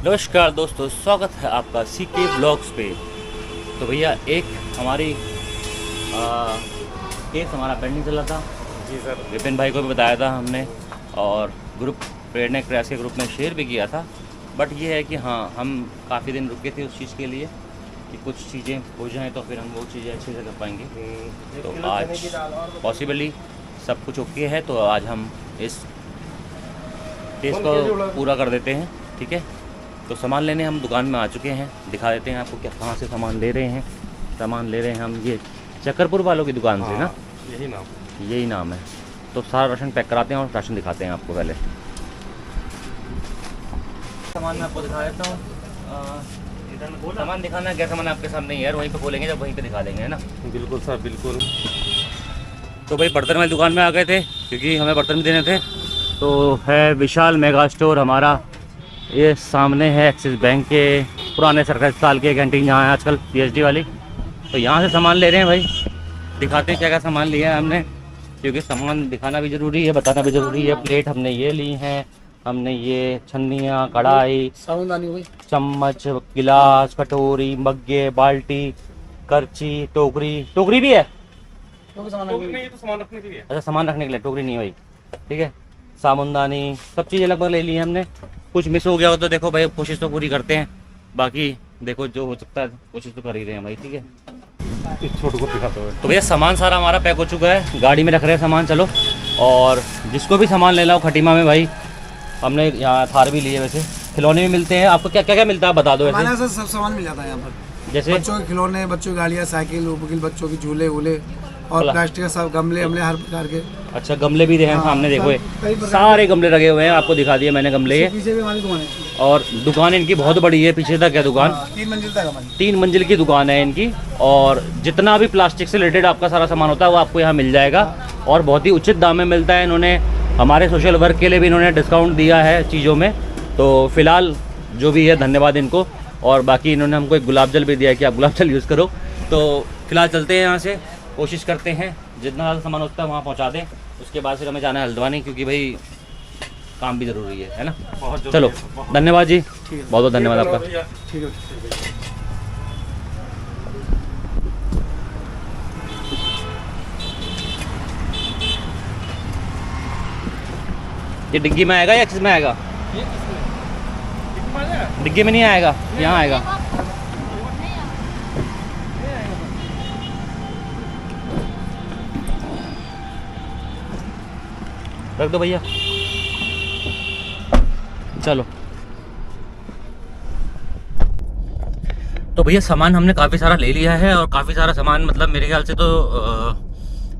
नमस्कार दोस्तों, स्वागत है आपका सीके ब्लॉग्स पे। तो भैया एक हमारी केस हमारा पेंडिंग चला था जी सर। विपिन भाई को भी बताया था हमने और ग्रुप प्रेरणा प्रयास के ग्रुप में शेयर भी किया था। बट ये है कि हाँ, हम काफ़ी दिन रुके थे उस चीज़ के लिए कि कुछ चीज़ें हो जाएं तो फिर हम वो चीज़ें अच्छे से कर पाएंगे। तो आज पॉसिबली सब कुछ ओके है, तो आज हम इस केस को पूरा कर देते हैं। ठीक है, तो सामान लेने हम दुकान में आ चुके हैं, दिखा देते हैं आपको क्या कहाँ से सामान ले रहे हैं। सामान ले रहे हैं हम ये चक्करपुर वालों की दुकान से ना, यही नाम है। तो सारा राशन पैक कराते हैं और राशन दिखाते हैं आपको। पहले सामान मैं आपको दिखा देता हूँ। सामान दिखाना क्या, सामान आपके सामने ही है, वहीं पे खोलेंगे जब वहीं पे दिखा देंगे, है ना। बिल्कुल सर, बिल्कुल। तो भाई बर्तन वाली दुकान में आ गए थे क्योंकि हमें बर्तन भी देने थे। तो है विशाल मेगा स्टोर हमारा, ये सामने है एक्सिस बैंक के पुराने सरकारी अस्पताल की कैंटीन जहाँ है आजकल पीएचडी वाली। तो यहाँ से सामान ले रहे हैं भाई, दिखाते हैं क्या क्या सामान लिया है हमने, क्योंकि सामान दिखाना भी ज़रूरी है, बताना भी ज़रूरी है। प्लेट हमने ये ली हैं, हमने ये छन्नियाँ, कढ़ाई, चम्मच, गिलास, कटोरी, मग्गे, बाल्टी, करची, टोकरी भी है। सामान रखने के लिए। अच्छा, सामान रखने के लिए टोकरी नहीं है भाई, ठीक है। साबुनदानी, सब चीज़ें लगभग ले ली है हमने। कुछ मिस हो गया हो तो देखो भाई, कोशिश तो पूरी करते हैं। बाकी देखो जो हो सकता है कोशिश तो कर ही रहे हैं भाई, ठीक है। इस छोटे को दिखाता हूँ। तो भैया सामान सारा हमारा पैक हो चुका है, गाड़ी में रख रहे हैं सामान। चलो, और जिसको भी सामान लेना हो खटीमा में भाई, हमने यहाँ थार भी लिए। वैसे खिलौने भी मिलते हैं आपको, क्या क्या मिलता है बता दो। वैसे सब सामान मिल जाता है यहाँ पर, जैसे बच्चों के खिलौने, बच्चों की गाड़ियाँ, साइकिल वकील, बच्चों की झूले वूले और प्लास्टिक के सब गमले हमले हर प्रकार के। अच्छा, गमले भी हैं सामने, देखो ये सारे गमले लगे हुए हैं, आपको दिखा दिए मैंने गमले। ये पीछे भी हमारी दुकान है और दुकान इनकी बहुत बड़ी है, पीछे तक है दुकान। 3 मंजिल तक हमारी, 3 मंजिल की दुकान है इनकी। और जितना भी प्लास्टिक से रिलेटेड आपका सारा सामान होता है वो आपको यहाँ मिल जाएगा और बहुत ही उचित दाम में मिलता है। इन्होंने हमारे सोशल वर्क के लिए भी इन्होंने डिस्काउंट दिया है चीज़ों में। तो फिलहाल जो भी है धन्यवाद इनको। और बाकी इन्होंने हमको एक गुलाब जल भी दिया कि आप गुलाब जल यूज़ करो। तो फिलहाल चलते हैं यहाँ से, कोशिश करते हैं जितना ज़्यादा सामान होता है वहाँ पहुँचा दें। उसके बाद फिर हमें जाना है हल्द्वानी, क्योंकि भाई काम भी ज़रूरी है ना। चलो, धन्यवाद जी, बहुत बहुत धन्यवाद आपका। ठीक है। ये डिग्गी में आएगा या किस में आएगा? डिग्गी में नहीं आएगा, यहाँ आएगा। रख दो भैया, चलो। तो भैया सामान हमने काफ़ी सारा ले लिया है, और काफ़ी सारा सामान मतलब मेरे ख्याल से तो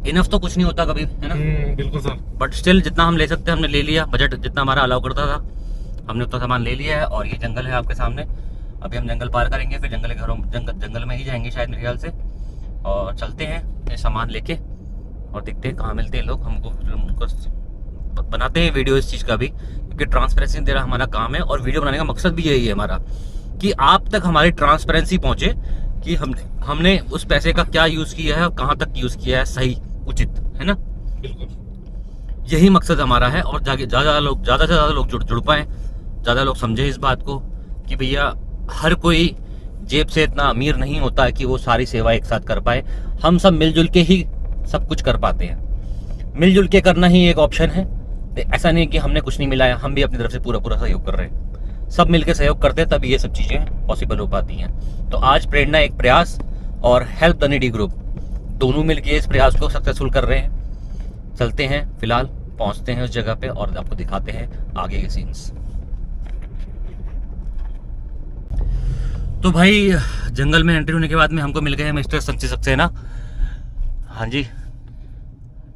इनफ तो कुछ नहीं होता कभी, है ना। बिल्कुल सर। बट स्टिल जितना हम ले सकते हैं हमने ले लिया। बजट जितना हमारा अलाउ करता था हमने उतना सामान ले लिया है। और ये जंगल है आपके सामने, अभी हम जंगल पार करेंगे, फिर जंगल के घरों जंगल में ही जाएंगे शायद मेरे ख्याल से। और चलते हैं ये सामान लेके और देखते हैं कहाँ मिलते हैं लोग हमको। बनाते हैं वीडियो इस चीज़ का भी, क्योंकि ट्रांसपेरेंसी देना हमारा काम है। और वीडियो बनाने का मकसद भी यही है हमारा, कि आप तक हमारी ट्रांसपेरेंसी पहुँचे कि हमने उस पैसे का क्या यूज़ किया है और कहाँ तक यूज़ किया है, सही उचित, है ना। बिल्कुल, यही मकसद हमारा है। और ज़्यादा से ज़्यादा लोग जुड़ पाएँ, ज़्यादा लोग समझे इस बात को कि भैया हर कोई जेब से इतना अमीर नहीं होता है कि वो सारी सेवा एक साथ कर पाए। हम सब मिलजुल के ही सब कुछ कर पाते हैं। मिलजुल के करना ही एक ऑप्शन है। ऐसा नहीं कि हमने कुछ नहीं मिलाया, हम भी अपनी तरफ से पूरा सहयोग कर रहे हैं। सब मिलकर सहयोग करते हैं तब ये सब चीज़ें पॉसिबल हो पाती हैं। तो आज प्रेरणा एक प्रयास और हेल्प द नीडी ग्रुप दोनों मिलकर इस प्रयास को सक्सेसफुल कर रहे हैं। चलते हैं, फिलहाल पहुंचते हैं उस जगह पे और आपको दिखाते हैं आगे के सीन्स। तो भाई जंगल में एंट्री होने के बाद में हमको मिल गए हैं मिस्टर संची सक्सेना। हाँ जी,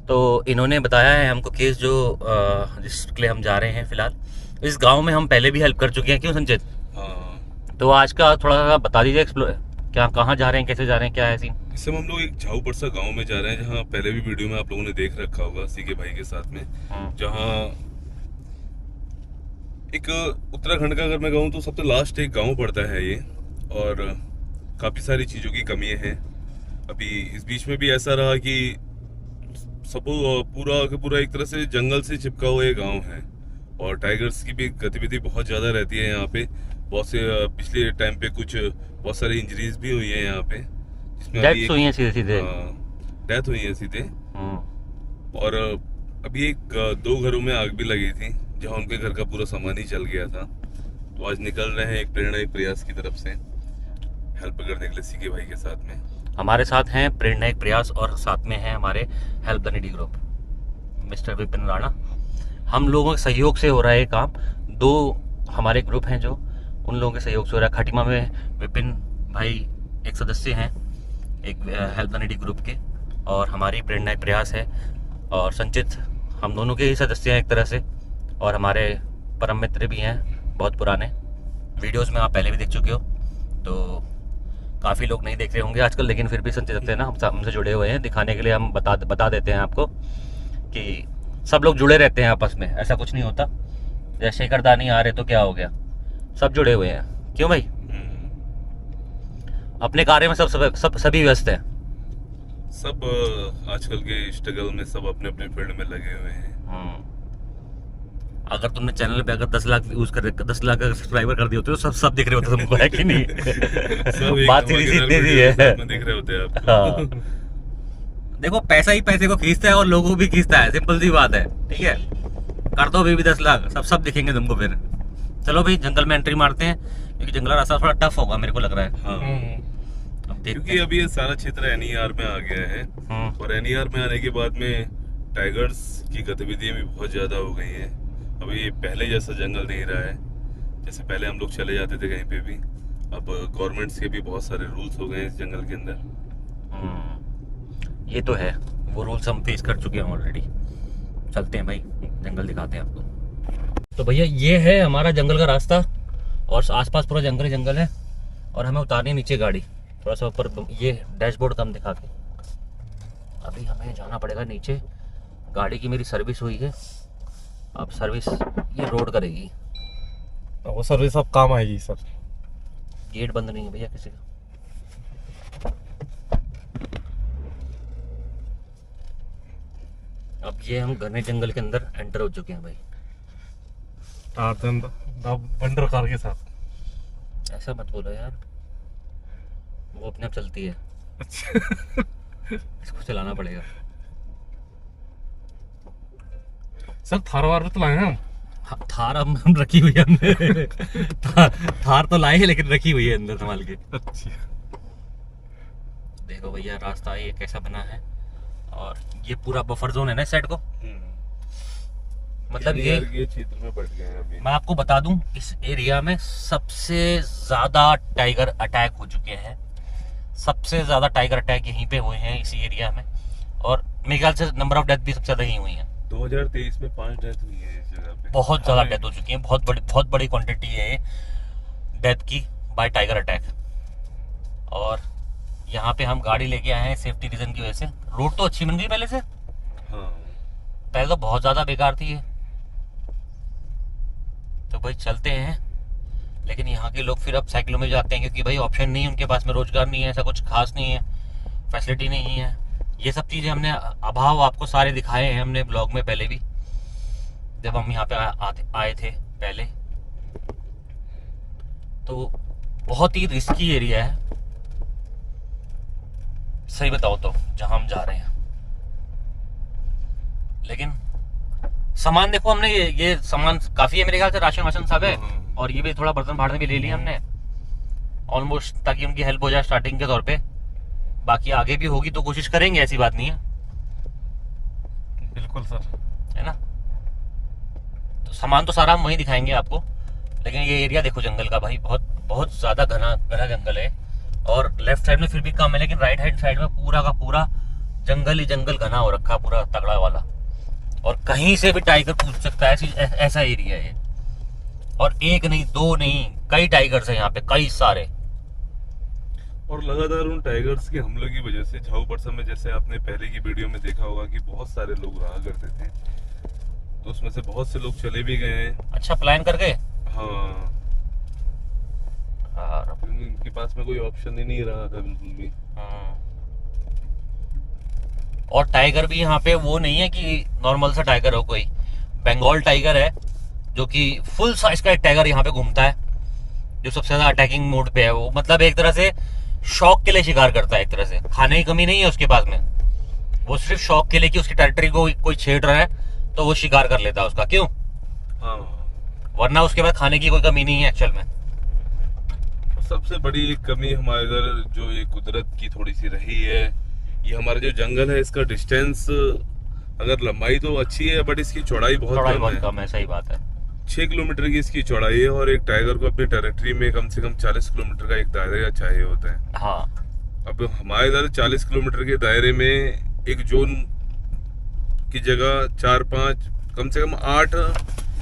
तो इन्होंने बताया है हमको केस जो जिसके लिए हम जा रहे हैं। फिलहाल इस गांव में हम पहले भी हेल्प कर चुके हैं, क्यों संचित? तो आज का थोड़ा सा बता दीजिए, एक्सप्लोर क्या, कहाँ जा रहे हैं, कैसे जा रहे हैं, क्या है सीन? इस समय हम लोग एक झाऊ परसा गांव में जा रहे हैं, जहाँ पहले भी वीडियो में आप लोगों ने देख रखा होगा सीके भाई के साथ में। जहाँ एक उत्तराखंड का अगर मैं कहूँ तो सबसे लास्ट एक गांव पड़ता है ये, और काफी सारी चीजों की कमी है। अभी इस बीच में भी ऐसा रहा कि सब पूरा का पूरा एक तरह से जंगल से चिपका हुआ ये गांव है, और टाइगर्स की भी गतिविधि बहुत ज़्यादा रहती है यहाँ पे। बहुत से पिछले टाइम पे कुछ बहुत सारी इंजरीज भी हुई है यहाँ पे, जिसमें डेथ्स हुई हैं सीधे सीधे। डेथ हुई है सीधे। और अभी दो घरों में आग भी लगी थी जहाँ उनके घर का पूरा सामान ही जल गया था। तो आज निकल रहे हैं एक प्रेरणा एक प्रयास की तरफ से हेल्प करने के लिए सीके भाई के साथ में। हमारे साथ हैं प्रेरणा एक प्रयास और साथ में है हमारे help the needy group, mister Vipin Rana. हम लोगों के सहयोग से हो रहा है ये काम। दो हमारे ग्रुप हैं जो उन लोगों के सहयोग से हो रहा है। खटीमा में विपिन भाई एक सदस्य हैं एक हेल्प द नीडी ग्रुप के, और हमारी प्रेरणा एक प्रयास है, और संचित हम दोनों के ही सदस्य हैं एक तरह से, और हमारे परम मित्र भी हैं बहुत पुराने। वीडियोस में आप पहले भी देख चुके हो, तो काफ़ी लोग नहीं देख रहे होंगे आजकल, लेकिन फिर भी संचित रखते हैं ना, हम हमसे जुड़े हुए हैं। दिखाने के लिए हम बता देते हैं आपको कि सब लोग जुड़े रहते हैं आपस में, ऐसा कुछ नहीं होता। जैसे शेखर दा नहीं आ रहे तो क्या हो गया, सब जुड़े हुए हैं। क्यों भाई? अपने कार्य में सभी व्यस्त हैं। सब आजकल के स्ट्रगल में सब अपने अपने फील्ड में लगे हुए हैं। अगर तुमने चैनल पे अगर 10 लाख व्यूज कर 10 लाख सब्सक्राइबर कर दिए होते तो सब दिख रहे होते तुमको, है कि नहीं? बात सीधी सीधी सी है। दिख रहे होते हैं आपको। हाँ। देखो पैसा ही पैसे को खींचता है और लोगों को भी खींचता है, सिंपल सी बात है। ठीक है, कर दो भी 10 लाख, सब दिखेंगे तुमको फिर। चलो भाई जंगल में एंट्री मारते हैं, क्योंकि जंगल का रास्ता थोड़ा टफ होगा मेरे को लग रहा है। हाँ। क्योंकि अभी ये सारा क्षेत्र एनईआर में आ गया है, और एनईआर में आने के बाद में टाइगर्स की गतिविधियां भी बहुत ज्यादा हो गई हैं। अभी पहले जैसा जंगल नहीं रहा है, जैसे पहले हम लोग चले जाते थे कहीं पे भी। अब गवर्नमेंट्स के भी बहुत सारे रूल्स हो गए हैं इस जंगल के अंदर। ये तो है, वो रूल्स हम फेस कर चुके हैं ऑलरेडी। चलते हैं भाई, जंगल दिखाते हैं आपको। तो भैया ये है हमारा जंगल का रास्ता, और आसपास पूरा जंगल ही जंगल है, और हमें उतारनी है नीचे गाड़ी थोड़ा सा ऊपर। ये डैशबोर्ड कम दिखा के अभी हमें जाना पड़ेगा नीचे। गाड़ी की मेरी सर्विस हुई है, अब सर्विस ये रोड करेगी। वो सर्विस अब काम आएगी सर। गेट बंद नहीं है भैया किसी का। अब ये हम घने जंगल के अंदर एंटर हो चुके हैं भाई। बंडर कार के साथ। ऐसा मत बोलो यार, वो अपने आप चलती है। अच्छा। इसको चलाना पड़ेगा। सर थार वार तो लाए हैं हम। थार हम रखी हुई है हमने। थार तो लाए हैं, लेकिन रखी हुई है अंदर संभाल के। अच्छा। देखो भैया रास्ता ये कैसा बना है, और ये पूरा बफर जोन है ना इस साइड को। मतलब ये क्षेत्र में बढ़ गए हैं अभी। मैं आपको बता दूं, इस एरिया में सबसे ज्यादा टाइगर अटैक हो चुके हैं। सबसे ज्यादा टाइगर अटैक यहीं पे हुए हैं इसी एरिया में, और मेरे ख्याल से नंबर ऑफ डेथ भी सबसे ज्यादा यहीं हुई है। 2023 में 5 डेथ हुई है इस जगह पे। बहुत ज्यादा डेथ हो चुकी है, बहुत बड़ी क्वांटिटी है डेथ की बाय टाइगर अटैक। और यहाँ पे हम गाड़ी लेके आए हैं सेफ्टी रीजन की वजह से। रोड तो अच्छी बन गई पहले से। हाँ। पहले तो बहुत ज्यादा बेकार थी ये। तो भाई चलते हैं, लेकिन यहाँ के लोग फिर अब साइकिलों में जाते हैं, क्योंकि भाई ऑप्शन नहीं है उनके पास में, रोजगार नहीं है, ऐसा कुछ खास नहीं है, फैसिलिटी नहीं है। ये सब चीजें हमने अभाव आपको सारे दिखाए हैं हमने ब्लॉग में पहले भी, जब हम यहाँ पे आए थे पहले। तो बहुत ही रिस्की एरिया है सही बताओ तो, जहां हम जा रहे हैं। लेकिन सामान देखो, हमने ये सामान काफी है मेरे ख्याल से, राशन वाशन सब है, और ये भी थोड़ा बर्तन भाड़े भी ले लिया हमने ऑलमोस्ट, ताकि उनकी हेल्प हो जाए स्टार्टिंग के तौर पे। बाकी आगे भी होगी तो कोशिश करेंगे, ऐसी बात नहीं है। बिल्कुल सर, है ना। तो सामान तो सारा हम वहीं दिखाएंगे आपको, लेकिन ये एरिया देखो जंगल का भाई, बहुत ज्यादा घना जंगल है। और लेफ्ट साइड में फिर भी कम है, लेकिन राइट हैंड साइड में पूरा का पूरा जंगल ही जंगल घना हो रखा, पूरा तगड़ा वाला। और कहीं से भी टाइगर पूछ सकता है, ऐसा एरिया है। और एक नहीं, दो नहीं, कई टाइगर्स है यहाँ पे, कई सारे। और लगातार उन टाइगर्स के हमलों की वजह से झाऊ परसा में, जैसे आपने पहले की वीडियो में देखा होगा कि बहुत सारे लोग रहा करते थे, तो उसमें से बहुत से लोग चले भी गए हैं। अच्छा प्लान कर गए। हाँ, उनके पास में कोई ऑप्शन ही नहीं रहा था बिल्कुल भी। और टाइगर भी यहाँ पे वो नहीं है कि नॉर्मल सा टाइगर हो, कोई बंगाल टाइगर है, जो कि फुल साइज का एक टाइगर यहाँ पे घूमता है, जो सबसे ज्यादा अटैकिंग मोड पे है, वो मतलब एक तरह से शौक के लिए शिकार करता है। एक तरह से खाने की कमी नहीं है उसके पास में, वो सिर्फ शौक के लिए कि उसकी टेरिटरी को कोई छेड़ रहा है तो वो शिकार कर लेता है उसका, क्यों? हाँ, वरना उसके बाद खाने की कोई कमी नहीं है एक्चुअल में। सबसे बड़ी एक कमी हमारे इधर जो ये कुदरत की थोड़ी सी रही है, ये हमारा जो जंगल है इसका डिस्टेंस, अगर लंबाई तो अच्छी है बट इसकी चौड़ाई बहुत चौड़ाई कम बहुत है। कम है, सही बात है। 6 किलोमीटर की इसकी चौड़ाई है और एक टाइगर को अपनी टेरिटरी में कम से कम 40 किलोमीटर का एक दायरा चाहिए होता है। हाँ, अब हमारे इधर 40 किलोमीटर के दायरे में एक जोन की जगह 4-5 कम से कम 8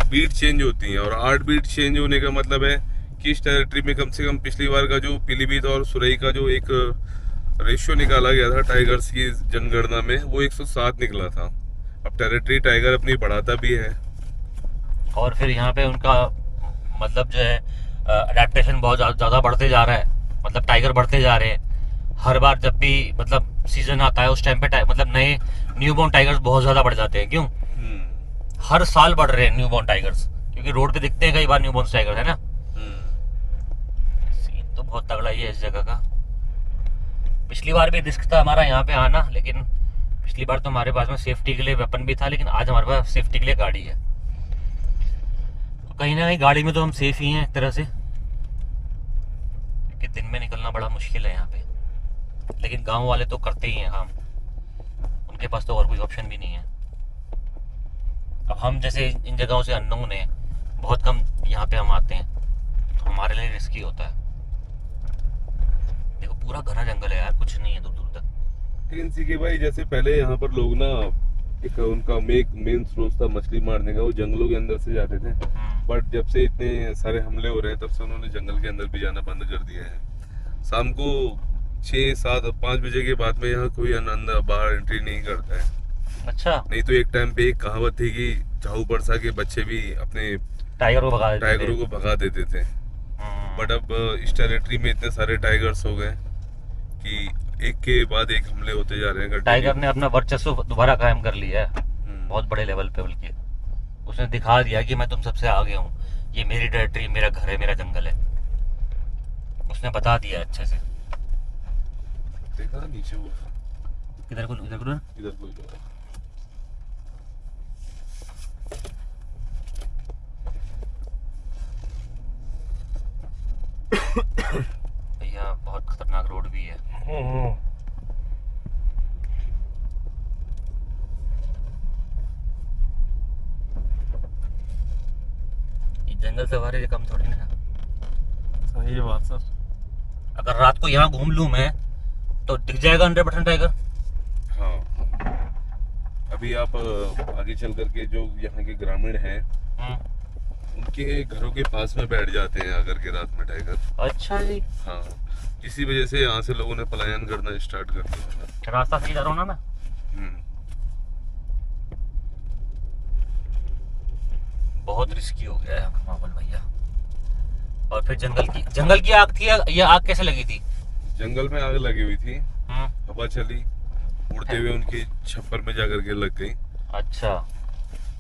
बीट चेंज होती हैं, और 8 बीट चेंज होने का मतलब है कि इस टेरिटरी में कम से कम पिछली बार का जो पीलीभीत और सुरई का जो एक रेशियो निकाला गया था टाइगर्स की जनगणना में, वो 107 निकला था। अब टेरिटरी टाइगर अपनी बढ़ाता भी है, और फिर यहाँ पे उनका मतलब जो है अडेप्टेशन बहुत ज़्यादा बढ़ते जा रहा है। मतलब टाइगर बढ़ते जा रहे हैं हर बार, जब भी मतलब सीजन आता है उस टाइम पे मतलब नए न्यूबॉर्न टाइगर्स बहुत ज़्यादा बढ़ जाते हैं। क्यों? हर साल बढ़ रहे हैं न्यूबॉर्न टाइगर्स, क्योंकि रोड पे दिखते हैं कई बार न्यूबॉर्न टाइगर, है ना। सीन तो बहुत तगड़ा ही है इस जगह का। पिछली बार भी रिस्क था हमारा यहाँ पे आना, लेकिन पिछली बार तो हमारे पास में सेफ्टी के लिए वेपन भी था, लेकिन आज हमारे पास सेफ्टी के लिए गाड़ी है। तो कहीं ना कहीं गाड़ी में तो हम सेफ ही हैं एक तरह से, क्योंकि दिन में निकलना बड़ा मुश्किल है यहाँ पे। लेकिन गांव वाले तो करते ही हैं काम, उनके पास तो और कोई ऑप्शन भी नहीं है। अब हम जैसे इन जगहों से अननोन है, बहुत कम यहाँ पे हम आते हैं, तो हमारे लिए रिस्की होता है। देखो पूरा घना जंगल है यार, कुछ नहीं है दूर दूर तक। लेकिन सीके भाई जैसे पहले यहाँ पर लोग ना, एक उनका मेन स्रोत था मछली मारने का, वो जंगलों के अंदर से जाते थे। बट जब से इतने सारे हमले हो रहे हैं तब से उन्होंने जंगल के अंदर भी जाना बंद कर दिया है। शाम को 6, 7, 5 बजे के बाद में यहाँ कोई अंदर बाहर एंट्री नहीं करता है। अच्छा, नहीं तो एक टाइम पे एक कहावत थी कि झाऊ परसा के बच्चे भी अपने टाइगर को भगा देते थे। टाइगरों को भगा देते थे। बट अब इस टेरिटरी में इतने सारे टाइगर्स हो गए कि एक के बाद एक हमले होते जा रहे हैं। टाइगर ने अपना वर्चस्व दोबारा कायम कर लिया है बहुत बड़े लेवल पे, बल्कि उसने दिखा दिया कि मैं तुम सबसे आगे हूँ, ये मेरी टेरिटरी, मेरा घर है, मेरा जंगल है। उसने बता दिया अच्छे से। देखा नीचे वो इधर को इधर कोई लोग है। भैया बहुत खतरनाक रोड भी है। ये जंगल सवारी से कम थोड़ी ना। सही बात सर। अगर रात को यहाँ घूम लूं मैं तो दिख जाएगा 100% टाइगर। हाँ, अभी आप आगे चल करके जो यहाँ के ग्रामीण हैं उनके घरों के पास में बैठ जाते हैं आकर के रात में टाइगर। अच्छा जी। हाँ, इसी वजह से यहाँ से लोगों ने पलायन करना स्टार्ट कर दिया। रास्ता सही जा रहा हूं ना मैं? बहुत रिस्की हो गया है माहौल भैया। और फिर जंगल की आग थी, या आग कैसे लगी थी? जंगल में आग लगी हुई थी, हवा चली, उड़ते हुए उनके छप्पर में जाकर के लग गई। अच्छा।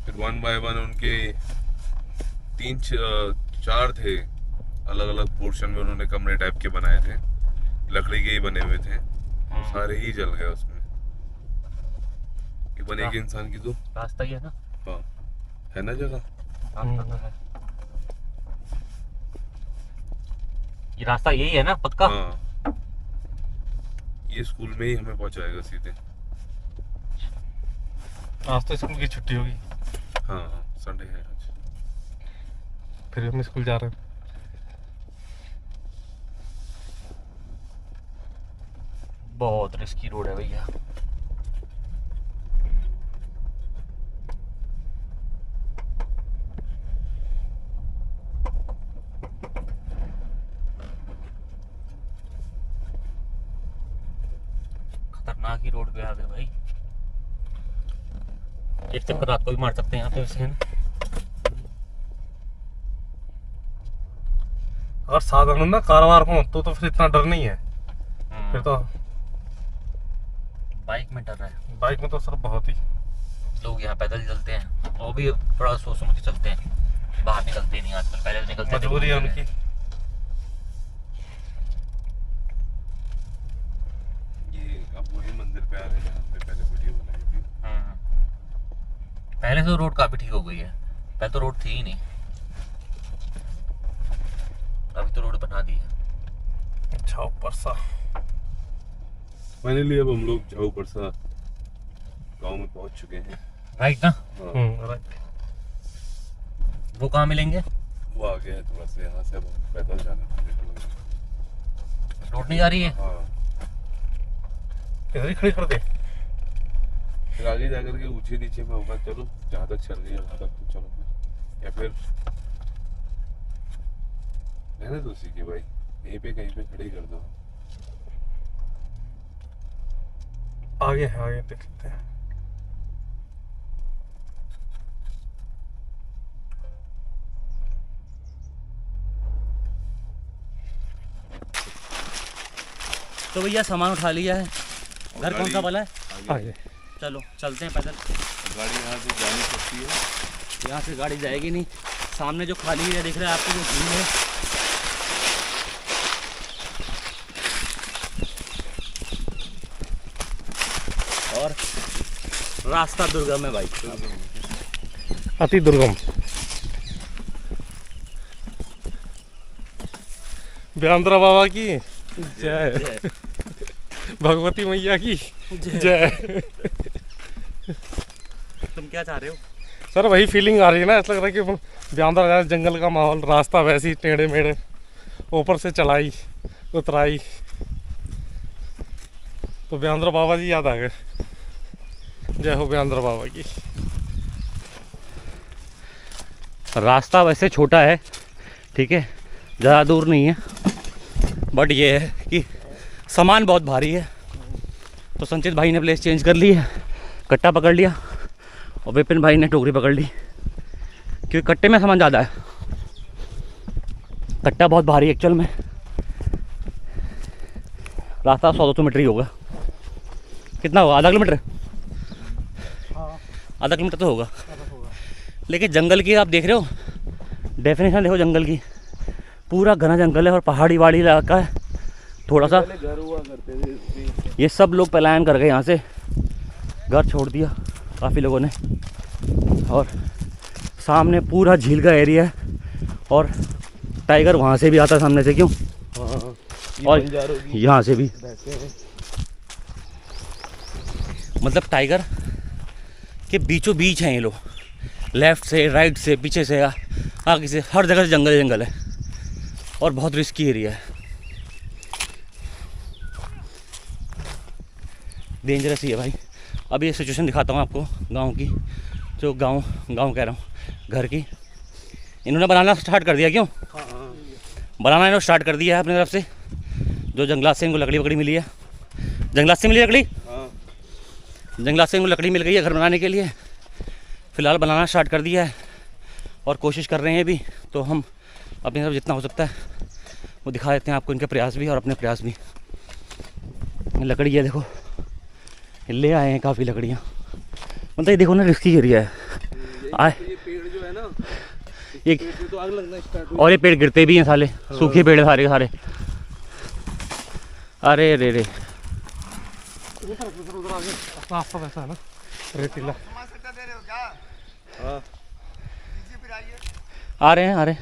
फिर 1 बाय 1 उनके 3-4 थे अलग अलग पोर्शन में, उन्होंने कमरे टाइप के बनाए थे, लकड़ी के ही बने हुए थे, सारे ही जल गए उसमें। ये बनेगी इंसान की तो रास्ता ही है ना। हाँ, है ना जगह। रास्ता तो है, ये रास्ता यही है ना पक्का? हाँ, ये स्कूल में ही हमें पहुंचाएगा सीधे। आज तो स्कूल की छुट्टी होगी। हाँ, संडे है आज। फिर हम स्कूल जा रहे हैं। बहुत रिस्की रोड है भैया। खतरनाक ही रोड पे आ गए भाई। एक चक्कर रात को भी मार सकते हैं यहाँ पे वैसे, है ना? अगर साधारण ना कारोबार हो तो फिर इतना डर नहीं है। फिर तो बाइक में डर रहा है। बाइक में तो सर बहुत ही लोग यहाँ पैदल चलते हैं, वो भी थोड़ा सोच समझ के चलते हैं, बाहर निकलते नहीं आजकल, पहले तो निकलते थे। मजबूरी है उनकी। पहले से तो रोड काफी ठीक हो गई है, पहले तो रोड थी ही नहीं, अभी तो रोड बना दी है। अच्छा परसा फाइनली अब हम लोग जाओ परसा गांव में पहुंच चुके हैं। राइट ना? राइट। वो कहाँ मिलेंगे? वो आ गया है थोड़ा सा, यहाँ से अब हमें पैदल जाना है। रोड नहीं जा रही है? हाँ, इधर ही खड़ी कर दे। फिर आगे जाकर के ऊंचे नीचे में होगा। चलो जहाँ तक चल रही है वहाँ तक तो चलो फिर, या फिर रहने दो उसी की भाई, यहीं पे कहीं पे खड़ी कर दो। आगे है, आगे देख लेते हैं। तो भैया सामान उठा लिया है, घर कौन सा वाला है? आगे चलो चलते हैं पैदल। गाड़ी यहाँ से जा नहीं सकती है, यहाँ से गाड़ी जाएगी नहीं। सामने जो खाली है दिख रहा है आपको, जो झील है, और रास्ता दुर्गम है भाई, अति दुर्गम। व्यान्द्रा बाबा की जय, भगवती मैया की जय। तुम क्या चाह रहे हो? सर वही फीलिंग आ रही है ना, ऐसा लग रहा है कि व्यान्द्रा जा, जंगल का माहौल, रास्ता वैसे ही टेढ़े मेढ़े, ऊपर से चढ़ाई उतराई, तो व्यान्द्रा बाबा जी याद आ गए। जय हो व्यान्द्रा बाबा की। रास्ता वैसे छोटा है, ठीक है, ज़्यादा दूर नहीं है, बट ये है कि सामान बहुत भारी है। तो संचित भाई ने प्लेस चेंज कर ली है, कट्टा पकड़ लिया, और विपिन भाई ने टोकरी पकड़ ली, क्योंकि कट्टे में सामान ज़्यादा है, कट्टा बहुत भारी है एक्चुअल में। रास्ता 100-200 मीटर ही होगा। कितना होगा? आधा किलोमीटर? आधा किलोमीटर तो होगा। लेकिन जंगल की आप देख रहे हो, डेफिनेशन देखो जंगल की, पूरा घना जंगल है और पहाड़ी वाड़ी इलाका है थोड़ा सा। घर हुआ करते थे, ये सब लोग पलायन कर गए यहाँ से, घर छोड़ दिया काफ़ी लोगों ने, और सामने पूरा झील का एरिया है, और टाइगर वहाँ से भी आता है सामने से, क्यों? और यहाँ से भी, मतलब टाइगर के बीचों बीच हैं ये लोग, लेफ्ट से, राइट से, पीछे से, आगे से, हर जगह से जंगल जंगल है, और बहुत रिस्की एरिया है, डेंजरस ही है भाई। अभी ये सिचुएशन दिखाता हूँ आपको गांव की, जो गांव कह रहा हूँ, घर की। इन्होंने बनाना स्टार्ट कर दिया, क्यों? बनाना इन्होंने स्टार्ट कर दिया है अपनी तरफ से, जो जंगलात से इनको लकड़ी वकड़ी मिली है। जंगलात से मिली लकड़ी, जंगलात से इनको लकड़ी मिल गई है घर बनाने के लिए, फ़िलहाल बनाना स्टार्ट कर दिया है, और कोशिश कर रहे हैं भी। तो हम अपनी तरफ जितना हो सकता है वो दिखा देते हैं आपको, इनके प्रयास भी और अपने प्रयास भी। लकड़ी है देखो, ले आए हैं काफ़ी लकड़ियाँ, मतलब ये देखो ना, रिस्की एरिया है। ये पेड़ जो है ना, ये तो आग लगना स्टार्ट और ये पेड़ गिरते भी हैं साले, सूखे पेड़ सारे सारे। अरे रे रे, रास्ता वैसा है ना, रेतीला। आ रहे हैं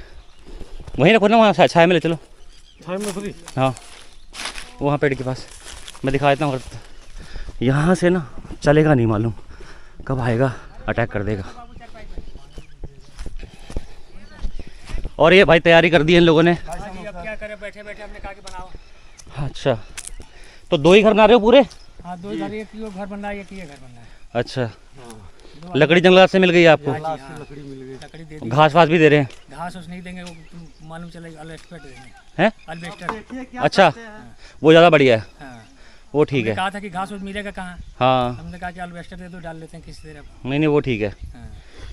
वहीं रखो ना, वहाँ छाया में ले चलो। छाया में फ्री? हाँ, वहाँ पेड़ के पास मैं दिखा देता हूँ। यहाँ से ना चलेगा नहीं, मालूम कब आएगा, अटैक कर देगा। और ये भाई तैयारी कर दी है इन लोगों ने। अब क्या करें, बैठे बैठे हमने कहा कि बनाओ। अच्छा, तो 2 ही घर बना रहे हो पूरे? हाँ, 2 घर, एक ये घर बन रहा है, एक ये घर बन रहा है। अच्छा, लकड़ी जंगलात से मिल गई है आपको? लकड़ी मिल गई, लकड़ी दे दी। घास वास भी दे रहे हैं? घास उस नहीं देंगे, वो मालूम चलेगा, अल्बेस्टर देंगे। हैं? अल्बेस्टर। अच्छा, वो ज़्यादा बढ़िया है, हाँ, वो ठीक है। कहा था कि घास उस मिलेगा कहाँ, हाँ, हमने कहा कि अल्बेस्टर दे दो, डाल लेते हैं किसी तरह। नहीं वो ठीक है, हाँ।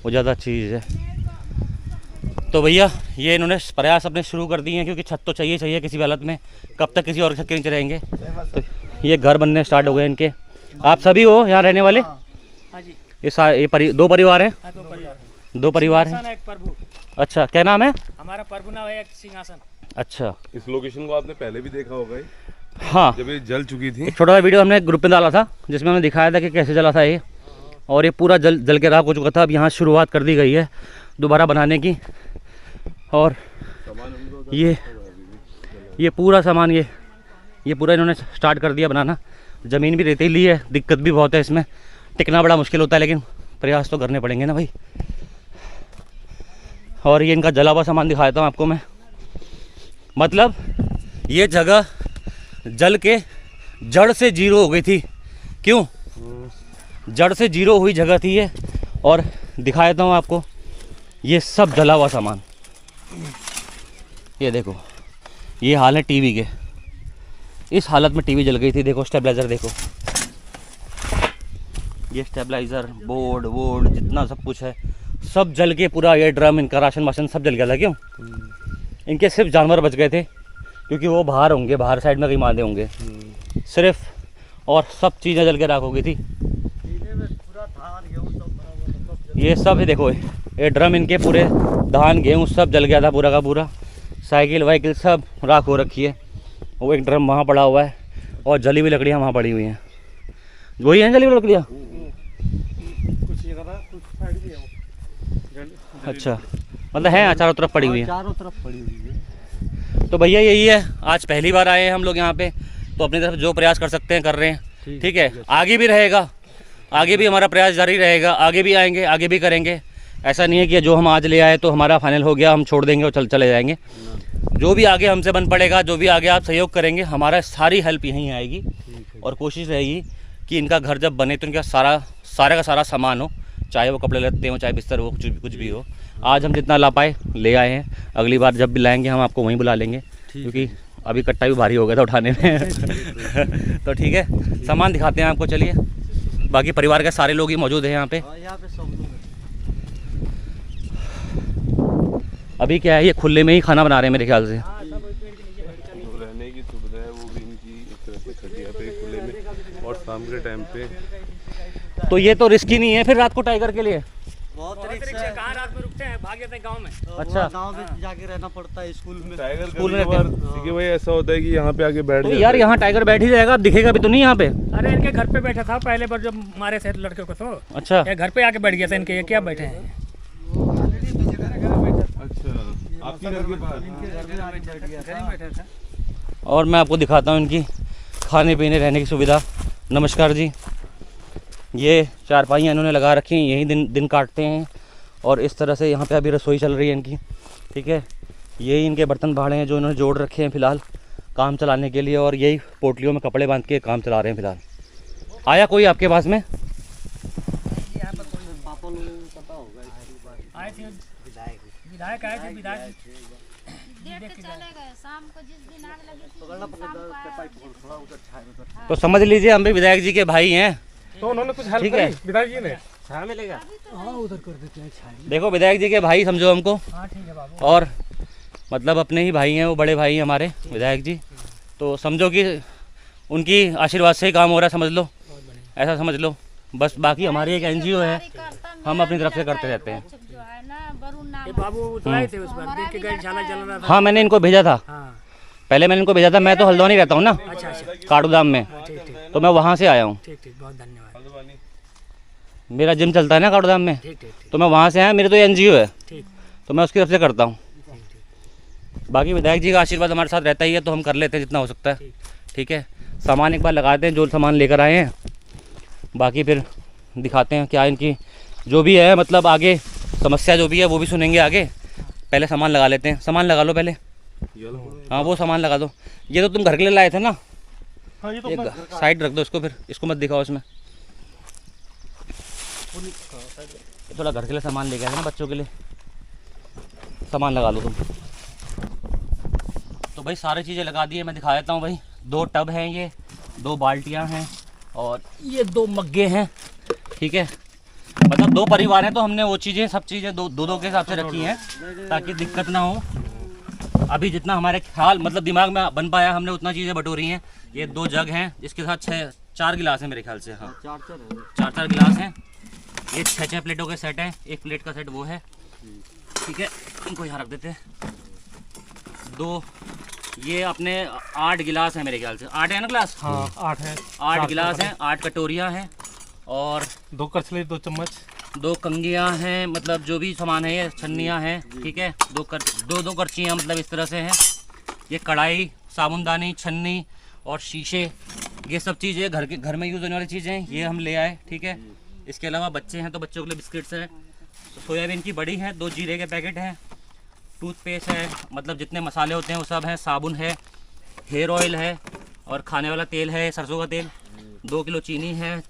वो ज़्यादा अच्छी चीज़ है। तो भैया ये इन्होंने प्रयास अपने शुरू कर दिए हैं, क्योंकि छत तो चाहिए किसी भी हालत में, कब तक किसी और छत के नीचे रहेंगे। तो ये घर बनने स्टार्ट हो गए इनके। आप सभी हो यहाँ रहने वाले? हाँ जी, ये 2 परिवार हैं? हाँ, 2 परिवार, 2 परिवार हैं। सिंहासन, एक प्रभु। अच्छा, क्या नाम है? हमारा प्रभु नाम है, एक सिंहासन। अच्छा, इस लोकेशन को आपने पहले भी देखा होगा, हाँ, जब ये जल चुकी थी। एक छोटा सा वीडियो हमने ग्रुप में डाला था, जिसमें हमने दिखाया था कि कैसे जला था ये। और ये पूरा जल के राख हो चुका था। अब यहाँ शुरुआत कर दी गई है दोबारा बनाने की। और ये पूरा सामान ये पूरा इन्होंने स्टार्ट कर दिया बनाना। ज़मीन भी रेतीली है, दिक्कत भी बहुत है इसमें, टिकना बड़ा मुश्किल होता है, लेकिन प्रयास तो करने पड़ेंगे ना भाई। और ये इनका जला हुआ सामान दिखाता हूँ आपको मैं। मतलब ये जगह जल के जड़ से जीरो हो गई थी। क्यों? जड़ से जीरो हुई जगह थी ये। और दिखा देता हूँ आपको, ये सब जला हुआ सामान। ये देखो, ये हाल है टीवी के। इस हालत में टीवी जल गई थी। देखो स्टेबलाइज़र, देखो ये स्टेबलाइज़र, बोर्ड वोर्ड जितना सब कुछ है सब जल के पूरा, ये ड्रम, इनका राशन वाशन सब जल गया था। क्यों? इनके सिर्फ जानवर बच गए थे, क्योंकि वो बाहर होंगे, बाहर साइड में कहीं मादे होंगे सिर्फ, और सब चीज़ें जल के राख हो गई थी। ये सब है, देखो ये ड्रम, इनके पूरे धान गेहूँ सब जल गया था पूरा का पूरा। साइकिल वाइकिल सब राख हो रखी है। वो एक ड्रम वहाँ पड़ा हुआ है और जली हुई लकड़ियाँ वहाँ पड़ी हुई हैं। वही हैं जली हुई लकड़ियाँ? अच्छा, मतलब है चारों तरफ पड़ी हुई है। चारों तरफ पड़ी हुई है। तो भैया यही है, आज पहली बार आए हैं हम लोग यहाँ पे, तो अपनी तरफ जो प्रयास कर सकते हैं कर रहे हैं। ठीक है, आगे भी रहेगा, आगे भी हमारा प्रयास जारी रहेगा, आगे भी आएंगे, आगे भी करेंगे। ऐसा नहीं है कि जो हम आज ले आए तो हमारा फाइनल हो गया, हम छोड़ देंगे और चले जाएंगे। जो भी आगे हमसे बन पड़ेगा, जो भी आगे आप सहयोग करेंगे, हमारा सारी हेल्प यहीं आएगी। और कोशिश रहेगी कि इनका घर जब बने तो इनका सारा का सारा सामान हो, चाहे वो कपड़े लत्ते हो, चाहे बिस्तर हो, कुछ भी हो। आज हम जितना ला पाए ले आए हैं, अगली बार जब भी लाएंगे हम आपको वहीं बुला लेंगे, क्योंकि अभी कट्टा भी भारी हो गया था उठाने में। तो ठीक है, सामान दिखाते हैं आपको, चलिए। बाकी परिवार के सारे लोग ही मौजूद हैं यहाँ पे। यहाँ पे सब लोग हैं। अभी क्या है, ये खुले में ही खाना बना रहे हैं मेरे ख्याल से। रहने की सुविधा है वो भी इनकी इस तरह से खटिया पे खुले में, और शाम के टाइम पे तो ये तो रिस्की नहीं है फिर रात को टाइगर के लिए? बहुत कहाँ रात में रुकते हैं, भाग जाते हैं गाँव में। अच्छा। गाँव में जाके रहना पड़ता है, स्कूल में। टाइगर स्कूल में सीखे भाई ऐसा होता है कि यहाँ पे आके बैठ तो जाता यार है। यहाँ टाइगर बैठ ही जाएगा, अब दिखेगा भी तो नहीं यहाँ पे। अरे इनके घर पे बैठा था पहले बार जब मारे थे लड़के को, तो अच्छा, ये घर पे आके बैठ गया था इनके। ये क्या बैठे हैं? अच्छा, आपके घर के पास? बैठा था। और मैं आपको दिखाता हूँ इनकी खाने पीने रहने की सुविधा। नमस्कार जी। ये चारपाइयाँ इन्होंने लगा रखी हैं, यही दिन काटते हैं। और इस तरह से यहाँ पे अभी रसोई चल रही है इनकी। ठीक है, यही इनके बर्तन भाड़े हैं जो इन्होंने जोड़ रखे हैं फ़िलहाल काम चलाने के लिए। और यही पोटलियों में कपड़े बांध के काम चला रहे हैं फ़िलहाल। आया कोई आपके पास में? पापा लोगों को पता होगा। आए थे विधायक, आए थे विधायक। देख के चले गए शाम को, जिस दिन आग लगी थी शाम को आया। तो समझ लीजिए हम भी विधायक जी के भाई हैं। तो उन्होंने कुछ हेल्प ठीक है। करी विधायक जी ने? हाँ उधर कर देते हैं छाई। देखो विधायक जी के भाई समझो हमको, हाँ ठीक है बाबू। और मतलब अपने ही भाई हैं, वो बड़े भाई हैं हमारे विधायक जी। तो समझो कि उनकी आशीर्वाद से ही काम हो रहा है, समझ लो, ऐसा समझ लो बस। बाकी हमारी एक NGO है, हम अपनी तरफ से करते रहते हैं। जो है ना वरुण नाम ये बाबू उतराए थे उस बार, देख के गए झाला जल रहा था। हाँ, मैंने इनको भेजा था, हाँ पहले मैंने इनको भेजा था। मैं तो हल्द्वानी रहता हूँ ना, अच्छा अच्छा, काटूदाम में, ठीक ठीक तो मैं वहाँ से आया हूँ। ठीक ठीक, बहुत धन्यवाद। मेरा जिम चलता है ना काटूदाम में, ठीक ठीक ठीक तो मैं वहाँ से आया। मेरी तो NGO है, ठीक तो मैं उसकी तरफ से करता हूँ। ठीक। बाकी विधायक जी का आशीर्वाद हमारे साथ रहता ही है, तो हम कर लेते हैं जितना हो सकता है। ठीक है, सामान एक बार लगाते हैं जो सामान लेकर आए हैं, बाकी फिर दिखाते हैं क्या इनकी जो भी है, मतलब आगे समस्या जो भी है वो भी सुनेंगे आगे। पहले सामान लगा लेते हैं, सामान लगा लो पहले। हाँ वो सामान लगा दो। ये तो तुम घर के लिए लाए थे ना, हाँ, ये तो एक साइड रख दो इसको, फिर इसको मत दिखाओ इसमें। थोड़ा घर के लिए सामान लेके आए ना बच्चों के लिए, सामान लगा लो तुम। तो भाई सारी चीज़ें लगा दी है, मैं दिखा देता हूँ भाई। 2 टब हैं, ये 2 बाल्टियाँ हैं, और ये 2 मग्गे हैं। ठीक है, मतलब 2 परिवार हैं, तो हमने वो चीज़ें सब चीज़ें दो के हिसाब से रखी हैं ताकि दिक्कत ना हो। अभी जितना हमारे ख्याल मतलब दिमाग में बन पाया हमने उतना चीज़ें बटोरी हैं। ये 2 जग हैं, जिसके साथ 4 गिलास हैं मेरे ख्याल से। हाँ, 4 गिलास हैं। ये 6 प्लेटों के सेट हैं, 1 प्लेट का सेट वो है। ठीक है, इनको यहाँ रख देते हैं। 2 ये अपने 8 गिलास हैं मेरे ख्याल से, 8 है ना गिलास? हाँ 8 है। 8 गिलास हैं, 8 कटोरियाँ हैं, और 2 करछली 2 चम्मच 2 कंगियां हैं, मतलब जो भी सामान है, ये छन्नियाँ हैं, ठीक है। 2 करछियाँ मतलब इस तरह से हैं। ये कढ़ाई, साबुनदानी, छन्नी और शीशे, ये सब चीज़ें घर में यूज़ होने वाली चीज़ें हैं, ये हम ले आए, ठीक है। इसके अलावा बच्चे हैं तो बच्चों के लिए बिस्किट्स हैं, सोयाबीन की बड़ी है, 2 जीरे के पैकेट हैं, टूथपेस्ट है, मतलब जितने मसाले होते हैं वो सब हैं, साबुन है, हेयर ऑयल है और खाने वाला तेल है, सरसों का तेल, 2 किलो चीनी है,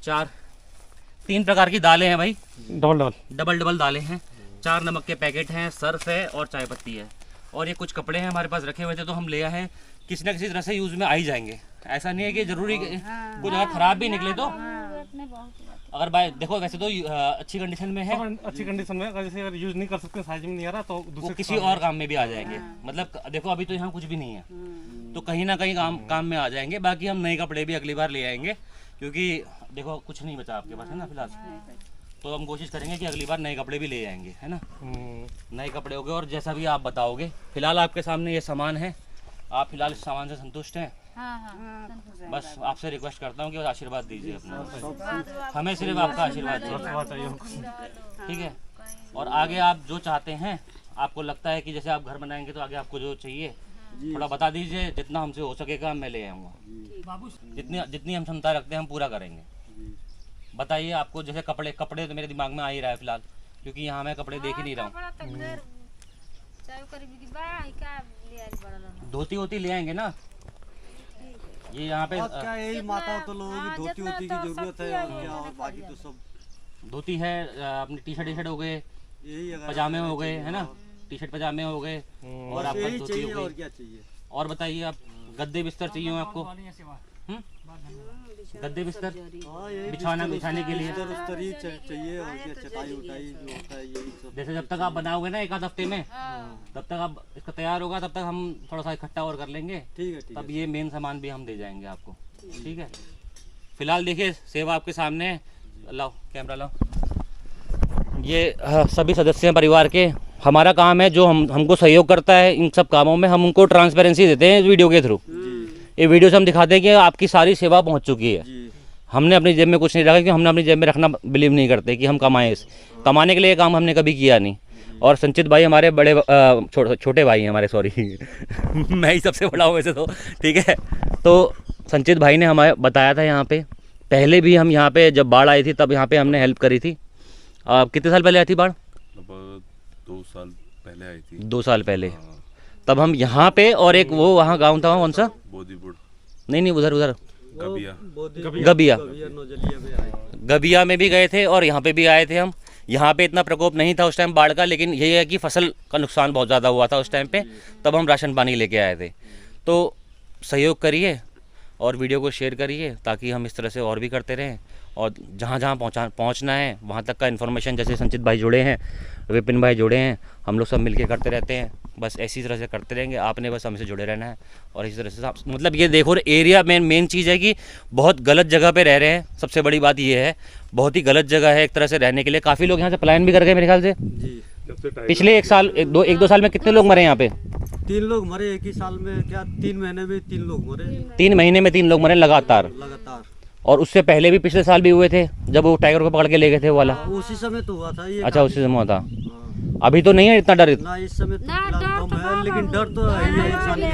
3 प्रकार की दालें हैं भाई, डबल दालें हैं, 4 नमक के पैकेट हैं, सर्फ है और चाय पत्ती है। और ये कुछ कपड़े हैं हमारे पास रखे हुए थे तो हम ले आए हैं, किसी न किसी तरह से यूज़ में आ ही जाएंगे। ऐसा नहीं है कि ज़रूरी कुछ अगर ख़राब भी निकले तो अगर भाई देखो वैसे तो अच्छी कंडीशन में है, अच्छी कंडीशन में, अगर जैसे अगर यूज़ नहीं कर सकते, साइज में नहीं आ रहा तो वो दूसरे किसी और काम में भी आ जाएंगे। मतलब देखो अभी तो यहाँ कुछ भी नहीं है तो कहीं ना कहीं काम में आ जाएंगे। बाकी हम नए कपड़े भी अगली बार ले आएंगे, क्योंकि देखो कुछ नहीं बचा आपके पास है ना फिलहाल, तो हम कोशिश करेंगे कि अगली बार नए कपड़े भी ले आएंगे, है ना। नए कपड़े हो गए और जैसा भी आप बताओगे। फिलहाल आपके सामने ये सामान है, आप फिलहाल इस सामान से संतुष्ट हैं? बस आपसे रिक्वेस्ट करता हूँ कि आशीर्वाद दीजिए अपना, हमें सिर्फ आपका आशीर्वाद चाहिए, ठीक है। और आगे आप जो चाहते हैं, आपको लगता है कि जैसे आप घर बनाएंगे तो आगे आपको जो चाहिए थोड़ा बता दीजिए, जितना हमसे हो सकेगा मैं ले आऊँगा, जितनी हम क्षमता रखते हैं हम पूरा करेंगे। बताइए आपको जैसे कपड़े तो मेरे दिमाग में आ ही रहा है फिलहाल, क्योंकि यहाँ मैं कपड़े देख ही नहीं रहा हूँ। धोती होती ले आएंगे ना, ये यहाँ पे अब क्या यही माता तो लोगों की धोती होती की जरूरत है, और क्या, और बाकी तो सब धोती है, अपनी टी शर्ट हो गए, यही अगर पजामे हो गए, है ना, टी शर्ट पजामे हो गए, और आपका यही धोती चाहिए हो और गई। क्या चाहिए। और बताइए आप गद्दे बिस्तर चाहिए हो आपको? गद्दे बिस्तर हाँ, यही बिछाने के लिए, बिस्तर उस्तर ही चाहिए, और क्या चटाई उटाई जो होता है यही सब। जैसे जब तक आप बनाओगे ना 1 आध हफ्ते में, तब तक आप इसका तैयार होगा, तब तक हम थोड़ा सा इकट्ठा और कर लेंगे, ठीक है, ठीक तब ये मेन सामान भी हम दे जाएंगे आपको, ठीक है। फिलहाल देखिए सेवा आपके सामने है, लाओ कैमरा लाओ। ये सभी सदस्य हैं परिवार के, हमारा काम है जो हमको सहयोग करता है इन सब कामों में, हम उनको ट्रांसपेरेंसी देते हैं इस वीडियो के थ्रू। ये वीडियो से हम दिखाते हैं कि आपकी सारी सेवा पहुंच चुकी है। हमने अपनी जेब में कुछ नहीं रखा, क्योंकि हमने अपनी जेब में रखना बिलीव नहीं करते कि हम कमाएं। कमाने के लिए ये काम हमने कभी किया नहीं। और संचित भाई हमारे बड़े छोटे भाई हैं हमारे, सॉरी मैं ही सबसे बड़ा हूँ वैसे तो, ठीक है। तो संचित भाई ने हमें बताया था यहाँ पे, पहले भी हम यहाँ पे जब बाढ़ आई थी तब यहाँ पे हमने हेल्प करी थी। कितने साल पहले आई थी बाढ़? 2 साल पहले आई थी। 2 साल पहले तब हम यहाँ पे, और एक वो वहाँ गाँव था कौन सा, बोधीपुर नहीं उधर गबिया गबिया में भी गए थे और यहाँ पे भी आए थे हम। यहाँ पे इतना प्रकोप नहीं था उस टाइम बाढ़ का, लेकिन ये है कि फसल का नुकसान बहुत ज़्यादा हुआ था उस टाइम पे, तब हम राशन पानी लेके आए थे। तो सहयोग करिए और वीडियो को शेयर करिए, ताकि हम इस तरह से और भी करते रहें, और जहाँ जहाँ पहुँचना है वहाँ तक का इन्फॉर्मेशन, जैसे संचित भाई जुड़े हैं, विपिन भाई जुड़े हैं, हम लोग सब मिलके करते रहते हैं। बस ऐसी तरह से करते रहेंगे, आपने बस हमसे जुड़े रहना है। और इसी तरह से मतलब ये देखो एरिया में मेन चीज़ है कि बहुत गलत जगह पे रह रहे हैं। सबसे बड़ी बात ये है, बहुत ही गलत जगह है एक तरह से रहने के लिए। काफ़ी लोग यहाँ से पलायन भी कर गए मेरे ख्याल से। पिछले 1 2 साल में कितने लोग मरे यहाँ पे? 3 लोग मरे एक ही साल में, क्या 3 महीने में 3 लोग मरे। 3 महीने में 3 लोग मरे लगातार। और उससे पहले भी पिछले साल भी हुए थे, जब वो टाइगर को पकड़ के ले गए थे वो वाला। उसी समय तो हुआ था ये। अच्छा उसी समय हुआ था। अभी तो नहीं है इतना डर? ना इस समय तो कम है, लेकिन डर तो है ही है इंसान के।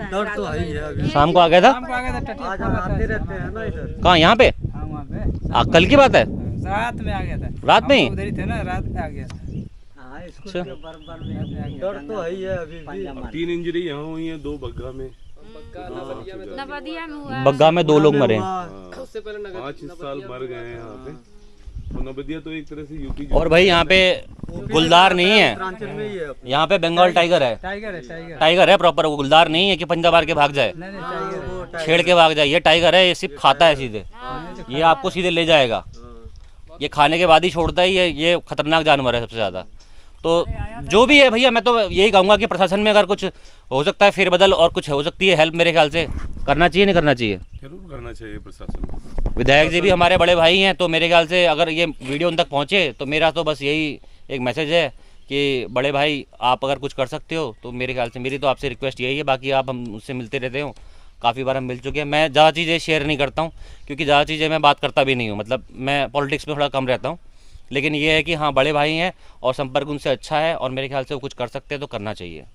डर तो है ही है। अभी शाम को आ गया था? आज हम आते रहते हैं ना इधर। कहाँ, यहाँ पे? कल की बात है? रात में आ गया था। रात में? उधर ही थे ना, रात में आ गया था। अच्छा। डर तो है ही है अभी भी। 3 इंजरी यहाँ हुई है, 2 बग्गा में। नवदिया में हुआ, बग्गा में 2 लोग मरे। 5 इस साल मर गए हैं यहाँ पे। तो नवदिया तो एक तरह से यूपी। और भाई यहाँ पे गुलदार नहीं है, उत्तरांचल में ही है। यहाँ पे बंगाल टाइगर है। टाइगर है प्रॉपर, वो गुलदार नहीं है कि पंजा मार के भाग जाए, छेड़ के भाग जाए। ये टाइगर है, ये सिर्फ खाता है सीधे, ये आपको सीधे ले जाएगा। ये खाने के बाद ही छोड़ता है। ये खतरनाक जानवर है सबसे ज़्यादा। तो जो भी है भैया, मैं तो यही कहूँगा कि प्रशासन में अगर कुछ हो सकता है फेरबदल और कुछ हो सकती है हेल्प, मेरे ख्याल से करना चाहिए, नहीं करना चाहिए? जरूर करना चाहिए प्रशासन। विधायक जी भी हमारे बड़े भाई हैं, तो मेरे ख्याल से अगर ये वीडियो उन तक पहुँचे तो मेरा तो बस यही एक मैसेज है कि बड़े भाई आप अगर कुछ कर सकते हो तो मेरे ख्याल से, मेरी तो आपसे रिक्वेस्ट यही है। बाकी आप हम उससे मिलते रहते हो, काफ़ी बार हम मिल चुके हैं। मैं ज़्यादा चीज़ें शेयर नहीं करता हूँ क्योंकि ज़्यादा चीज़ें मैं बात करता भी नहीं हूँ, मतलब मैं पॉलिटिक्स में थोड़ा कम रहता हूँ। लेकिन ये है कि हाँ, बड़े भाई हैं और संपर्क उनसे अच्छा है और मेरे ख्याल से वो कुछ कर सकते हैं तो करना चाहिए।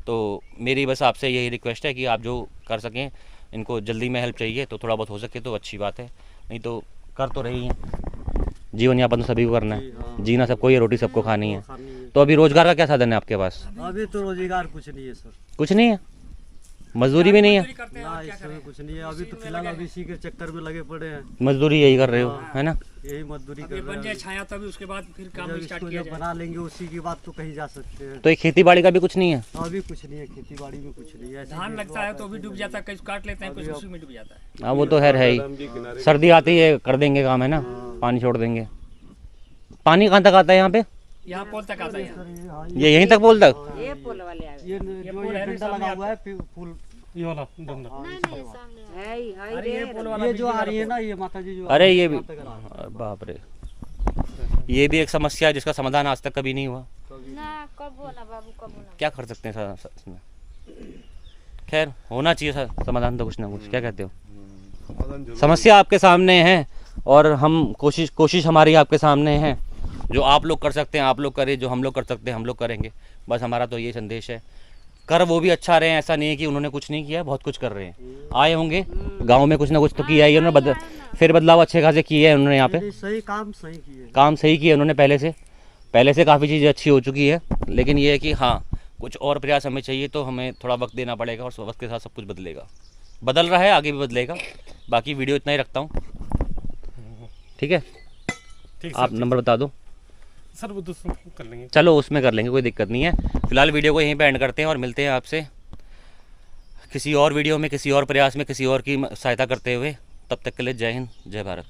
तो मेरी बस आपसे यही रिक्वेस्ट है कि आप जो कर सकें, इनको जल्दी में हेल्प चाहिए तो थोड़ा बहुत हो सके तो अच्छी बात है, नहीं तो कर तो रही हैं। जीवन यापन तो सभी को करना है, जीना सबको ही है, रोटी सबको खानी है। तो अभी रोजगार का क्या साधन है आपके पास? अभी तो रोजगार कुछ नहीं है सर। कुछ नहीं है, मजदूरी भी नहीं है? ना इसमें कुछ नहीं है अभी तो फिलहाल अभी इसी के चक्कर में लगे पड़े हैं। मजदूरी यही कर रहे हो, है ना? यही मजदूरी कर ये रहे बन जाए हैं। छाया तभी उसके बाद फिर काम जब स्टार्ट इसको किया जब जाए। बना लेंगे उसी की बात तो कहीं जा सकते हैं। तो ये खेती बाड़ी का भी कुछ नहीं है? अभी कुछ नहीं है, खेती बाड़ी में कुछ नहीं है। ऐसे धान ही लगता है तो भी डूब जाता है, कुछ काट लेते हैं, कुछ उसी में डूब जाता है। हाँ वो तो है ही, सर्दी आती है कर देंगे काम, है ना, पानी छोड़ देंगे। पानी कहाँ तक आता है यहाँ पे? यहाँ पोल तक आता है यहाँ। ये यहीं तक बोल तक? ये जो ये डंडा लगा हुआ है फूल ये वाला डंडा। नहीं नहीं सामने अरे ये पोल वाला ये जो आ रही है ना ये माता जी जो अरे ये भी, वहाँ तक आ रही है। बाप रे, ये भी एक समस्या है जिसका समाधान आज तक कभी नहीं हुआ। ना कब होना बाबू, कब होना। क्या कर सकते हैं सर इसमें? खैर होना चाहिए सर समाधान तो कुछ ना कुछ, क्या कहते हो? समस्या आपके सामने है और हम कोशिश हमारी आपके सामने है। जो आप लोग कर सकते हैं आप लोग करें, जो हम लोग कर सकते हैं हम लोग करेंगे। बस हमारा तो ये संदेश है। कर वो भी अच्छा रहे हैं, ऐसा नहीं है कि उन्होंने कुछ नहीं किया, बहुत कुछ कर रहे हैं। आए होंगे गांव में, कुछ ना कुछ तो किया ही उन्होंने, फिर बदलाव अच्छे खासे किए हैं उन्होंने यहाँ पे। नहीं, सही काम सही किए। काम सही किए उन्होंने, पहले से काफ़ी चीज़ें अच्छी हो चुकी है। लेकिन ये है कि हाँ, कुछ और प्रयास हमें चाहिए, तो हमें थोड़ा वक्त देना पड़ेगा और वक्त के साथ सब कुछ बदलेगा, बदल रहा है, आगे भी बदलेगा। बाकी वीडियो इतना ही रखता हूँ, ठीक है? ठीक आप नंबर बता दो सर, वो दूसरा कर लेंगे। चलो उसमें कर लेंगे, कोई दिक्कत नहीं है। फिलहाल वीडियो को यहीं पे एंड करते हैं और मिलते हैं आपसे किसी और वीडियो में, किसी और प्रयास में, किसी और की सहायता करते हुए। तब तक के लिए जय हिंद, जय भारत।